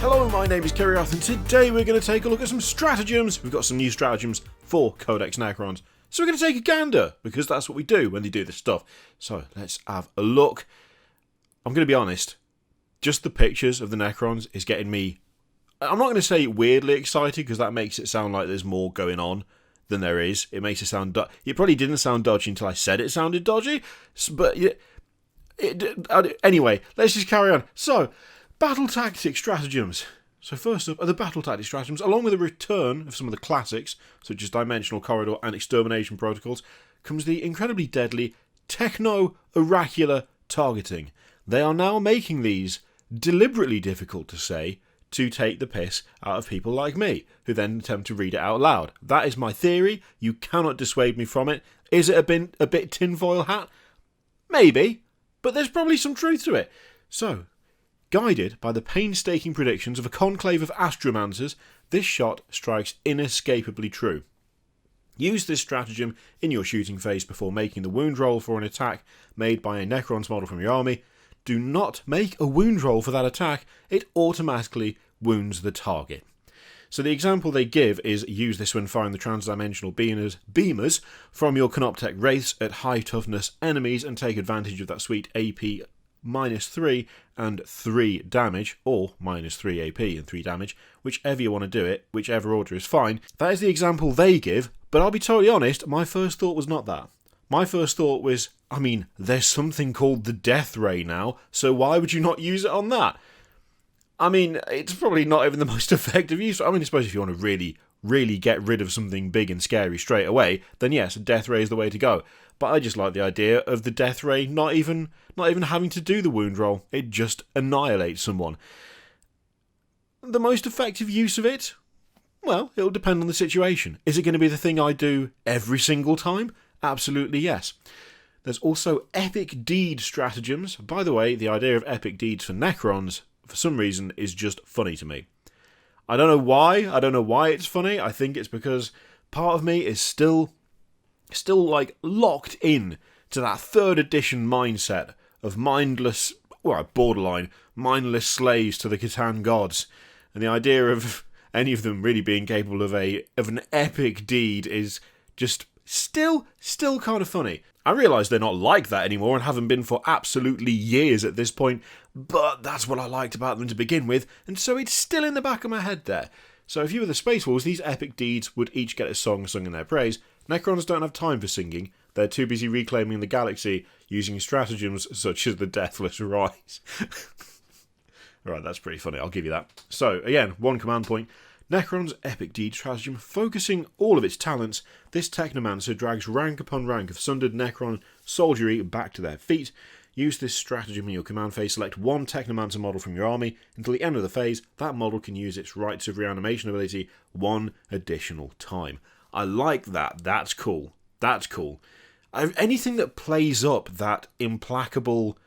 Hello, my name is Kerryoth, and today we're going to take a look at some stratagems. We've got some new stratagems for Codex Necrons. So we're going to take a gander, because that's what we do when they do this stuff. So let's have a look. I'm going to be honest, just the pictures of the Necrons is getting me, I'm not going to say weirdly excited, because that makes it sound like there's more going on than there is. It makes it sound, it probably didn't sound dodgy until I said it sounded dodgy, but anyway, let's just carry on. So, Battle Tactic Stratagems. So first up are the Battle Tactic Stratagems, along with a return of some of the classics, such as Dimensional Corridor and Extermination Protocols, comes the incredibly deadly Techno-Oracular Targeting. They are now making these deliberately difficult to say to take the piss out of people like me, who then attempt to read it out loud. That is my theory. You cannot dissuade me from it. Is it a bit tinfoil hat? Maybe, but there's probably some truth to it. So, guided by the painstaking predictions of a conclave of astromancers, this shot strikes inescapably true. Use this stratagem in your shooting phase before making the wound roll for an attack made by a Necrons model from your army. Do not make a wound roll for that attack, it automatically wounds the target. So the example they give is use this when firing the transdimensional beamers from your Canoptech Wraiths at high toughness enemies and take advantage of that sweet AP -3 and 3 damage, or -3 AP and 3 damage, whichever you want to do it, whichever order is fine. That is the example they give, but I'll be totally honest, my first thought was not that. My first thought was, there's something called the Death Ray now, so why would you not use it on that? It's probably not even the most effective use. I suppose if you want to really get rid of something big and scary straight away, then yes, Death Ray is the way to go. But I just like the idea of the Death Ray not even having to do the wound roll. It just annihilates someone. The most effective use of it? Well, it'll depend on the situation. Is it going to be the thing I do every single time? Absolutely yes. There's also Epic Deed Stratagems. By the way, the idea of Epic Deeds for Necrons, for some reason, is just funny to me. I don't know why it's funny. I think it's because part of me is still like locked in to that 3rd edition mindset of borderline mindless slaves to the Catan gods, and the idea of any of them really being capable of an epic deed is just still kind of funny. I realise they're not like that anymore and haven't been for absolutely years at this point, but that's what I liked about them to begin with, and so it's still in the back of my head there. So if you were the Space Wolves, these epic deeds would each get a song sung in their praise. Necrons don't have time for singing. They're too busy reclaiming the galaxy using stratagems such as the Deathless Rise. Alright, that's pretty funny, I'll give you that. So, again, one command point. Necron's Epic Deed Stratagem, focusing all of its talents, this Technomancer drags rank upon rank of sundered Necron soldiery back to their feet. Use this stratagem in your command phase, select one Technomancer model from your army. Until the end of the phase, that model can use its Rites of Reanimation ability one additional time. I like that. That's cool. Anything that plays up that implacable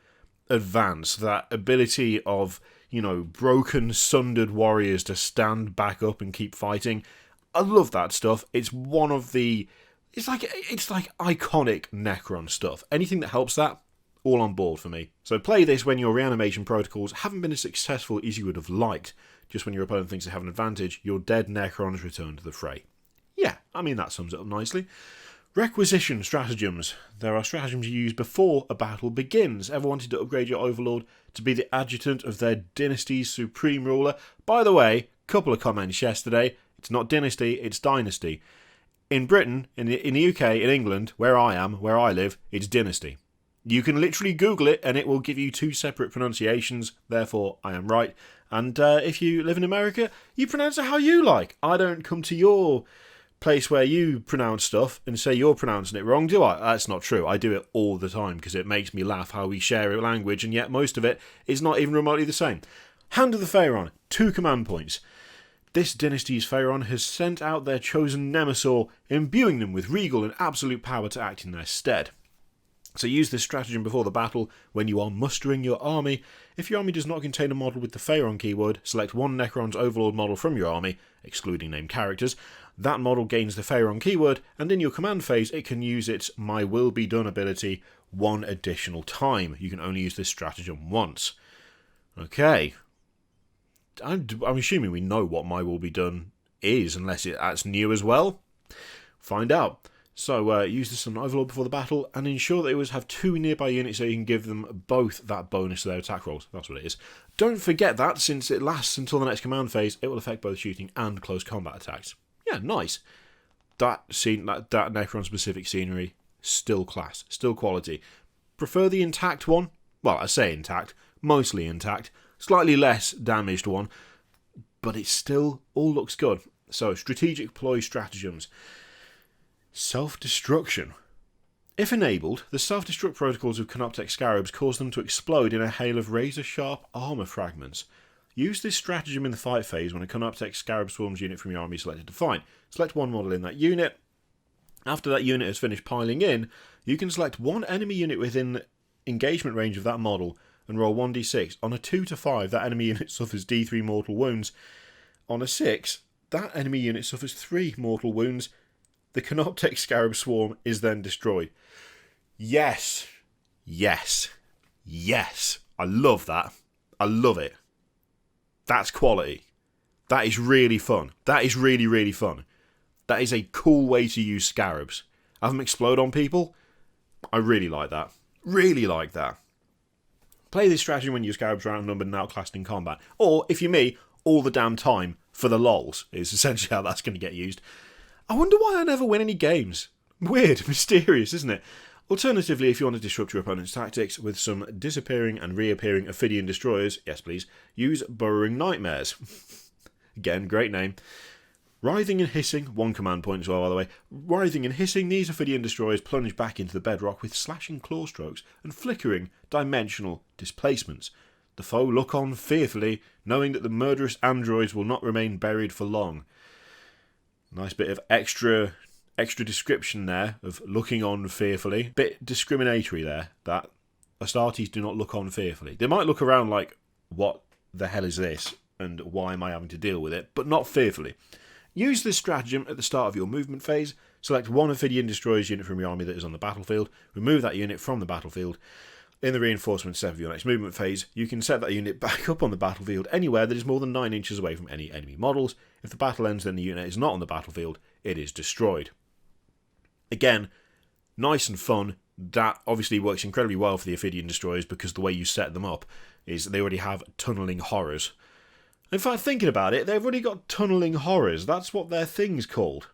advance, that ability of, broken, sundered warriors to stand back up and keep fighting. I love that stuff. It's one of the... It's like iconic Necron stuff. Anything that helps that, all on board for me. So play this when your reanimation protocols haven't been as successful as you would have liked. Just when your opponent thinks they have an advantage, your dead Necrons return to the fray. Yeah, that sums it up nicely. Requisition Stratagems. There are stratagems you use before a battle begins. Ever wanted to upgrade your Overlord to be the adjutant of their dynasty's supreme ruler? By the way, couple of comments yesterday. It's not dynasty, it's dynasty. In Britain, in the UK, in England, where I live, it's dynasty. You can literally Google it and it will give you 2 separate pronunciations, therefore I am right. And if you live in America, you pronounce it how you like. I don't come to your place where you pronounce stuff and say you're pronouncing it wrong, do I? That's not true. I do it all the time because it makes me laugh how we share a language, and yet most of it is not even remotely the same. Hand of the Pharaon, 2 command points. This dynasty's Pharaon has sent out their chosen Nemesaur, imbuing them with regal and absolute power to act in their stead. So use this stratagem before the battle when you are mustering your army. If your army does not contain a model with the Pharaon keyword, select one Necron's Overlord model from your army, excluding named characters. That model gains the Pharaon keyword, and in your command phase it can use its My Will Be Done ability one additional time. You can only use this stratagem once. Okay. I'm assuming we know what My Will Be Done is, unless that's new as well. Find out. So use this on Overlord before the battle, and ensure that they always have 2 nearby units so you can give them both that bonus to their attack rolls. That's what it is. Don't forget that, since it lasts until the next command phase, it will affect both shooting and close combat attacks. Yeah, nice. That Necron specific scenery, still class, still quality. Prefer the intact one? Well, I say intact, mostly intact, slightly less damaged one, but it still all looks good. So, strategic Ploy Stratagems. Self-destruction. If enabled, the self-destruct protocols of Canoptek Scarabs cause them to explode in a hail of razor-sharp armour fragments. Use this stratagem in the fight phase when a Canoptek Scarab Swarms unit from your army is selected to fight. Select one model in that unit. After that unit has finished piling in, you can select one enemy unit within engagement range of that model and roll 1d6. On a 2 to 5, that enemy unit suffers d3 mortal wounds. On a 6, that enemy unit suffers 3 mortal wounds. The Canoptek Scarab Swarm is then destroyed. Yes. Yes. Yes. I love that. I love it. That's quality. That is really fun. That is really, really fun. That is a cool way to use Scarabs. Have them explode on people. I really like that. Really like that. Play this strategy when your Scarabs are outnumbered and outclassed in combat. Or, if you're me, all the damn time for the lols is essentially how that's going to get used. I wonder why I never win any games. Weird, mysterious, isn't it? Alternatively, if you want to disrupt your opponent's tactics with some disappearing and reappearing Ophidian destroyers, yes please, use Burrowing Nightmares. Again, great name. Writhing and hissing, 1 command point as well, by the way. Writhing and hissing, these Ophidian destroyers plunge back into the bedrock with slashing claw strokes and flickering dimensional displacements. The foe look on fearfully, knowing that the murderous androids will not remain buried for long. Nice bit of extra description there of looking on fearfully. Bit discriminatory there, that Astartes do not look on fearfully. They might look around like, what the hell is this? And why am I having to deal with it? But not fearfully. Use this stratagem at the start of your movement phase. Select one Ophidian Destroyers unit from your army that is on the battlefield. Remove that unit from the battlefield. In the reinforcement step of your next movement phase, you can set that unit back up on the battlefield anywhere that is more than 9 inches away from any enemy models. If the battle ends, then the unit is not on the battlefield, it is destroyed. Again, nice and fun. That obviously works incredibly well for the Ophidian Destroyers because the way you set them up is they already have tunneling horrors. In fact, thinking about it, they've already got tunneling horrors. That's what their thing's called.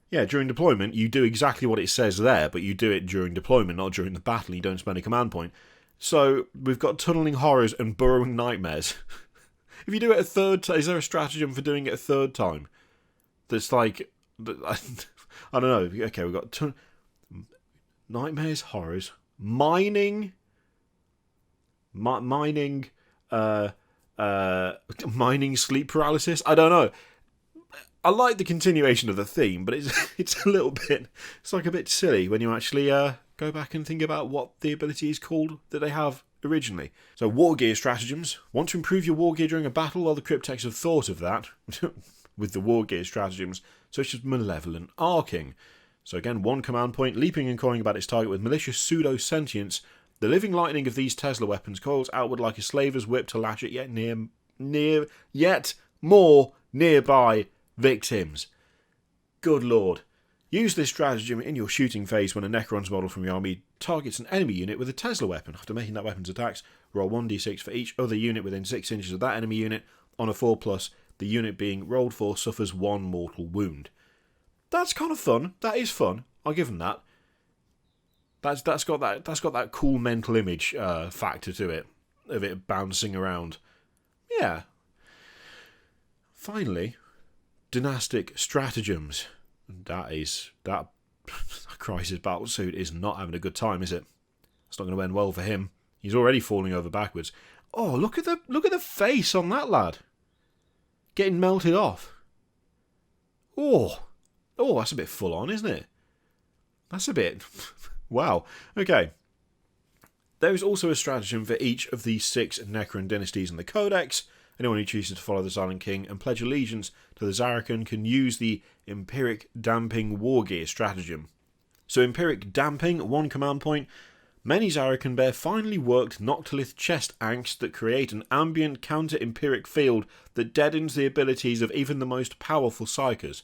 Yeah, during deployment, you do exactly what it says there, but you do it during deployment, not during the battle. You don't spend a command point. So, we've got tunneling horrors and burrowing nightmares. If you do it a third time, is there a stratagem for doing it a third time? That's like, I don't know. Okay, we've got nightmares, horrors, mining sleep paralysis. I don't know. I like the continuation of the theme, but it's a little bit, it's like a bit silly when you actually go back and think about what the ability is called that they have originally. So Wargear Stratagems. Want to improve your Wargear during a battle? Well, the Cryptex have thought of that with the Wargear Stratagems, such as Malevolent Arcing. So again, 1 command point, leaping and coiling about its target with malicious pseudo-sentience. The living lightning of these Tesla weapons coils outward like a slaver's whip to lash at yet more nearby victims. Good lord. Use this stratagem in your shooting phase when a Necrons model from your army targets an enemy unit with a Tesla weapon. After making that weapon's attacks, roll 1d6 for each other unit within 6 inches of that enemy unit. On a 4+, the unit being rolled for suffers 1 mortal wound. That's kind of fun. That is fun. I'll give them that. That's got that cool mental image factor to it, of it bouncing around. Yeah. Finally, Dynastic Stratagems. That Crisis Battlesuit is not having a good time, is it? It's not going to end well for him. He's already falling over backwards. Oh, look at the face on that lad. Getting melted off. Oh, that's a bit full on, isn't it? That's a bit... Wow. Okay. There is also a stratagem for each of the 6 Necron dynasties in the Codex. Anyone who chooses to follow the Silent King and pledge allegiance to the Zarrakan can use the Empiric Damping Wargear Stratagem. So Empiric Damping, 1 command point. Many Zarakan finally worked Noctilith chest angst that create an ambient counter-empiric field that deadens the abilities of even the most powerful psykers.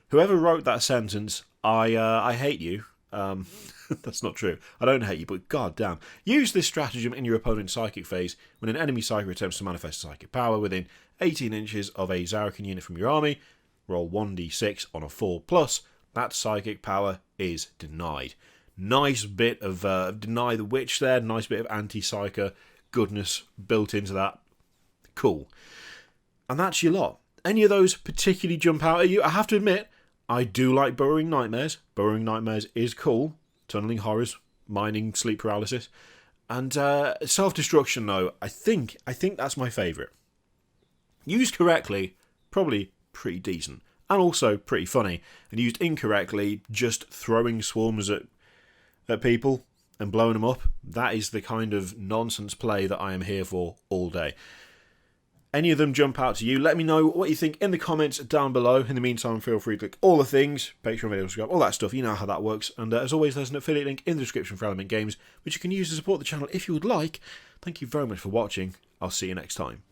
Whoever wrote that sentence, I hate you. That's not true. I don't hate you, but goddamn. Use this stratagem in your opponent's psychic phase when an enemy psyker attempts to manifest psychic power within 18 inches of a Zarakan unit from your army. Roll 1d6 on a 4+. That psychic power is denied. Nice bit of deny the witch there. Nice bit of anti-psyker goodness built into that. Cool. And that's your lot. Any of those particularly jump out at you? I have to admit, I do like Burrowing Nightmares. Burrowing Nightmares is cool. Tunneling Horrors, Mining Sleep Paralysis. And Self-Destruction, though, I think that's my favourite. Used correctly, probably pretty decent. And also pretty funny. And used incorrectly, just throwing swarms at people and blowing them up. That is the kind of nonsense play that I am here for all day. Any of them jump out to you? Let me know what you think in the comments down below. In the meantime, feel free to click all the things, Patreon video, subscribe, all that stuff. You know how that works. And as always, there's an affiliate link in the description for Element Games, which you can use to support the channel if you would like. Thank you very much for watching. I'll see you next time.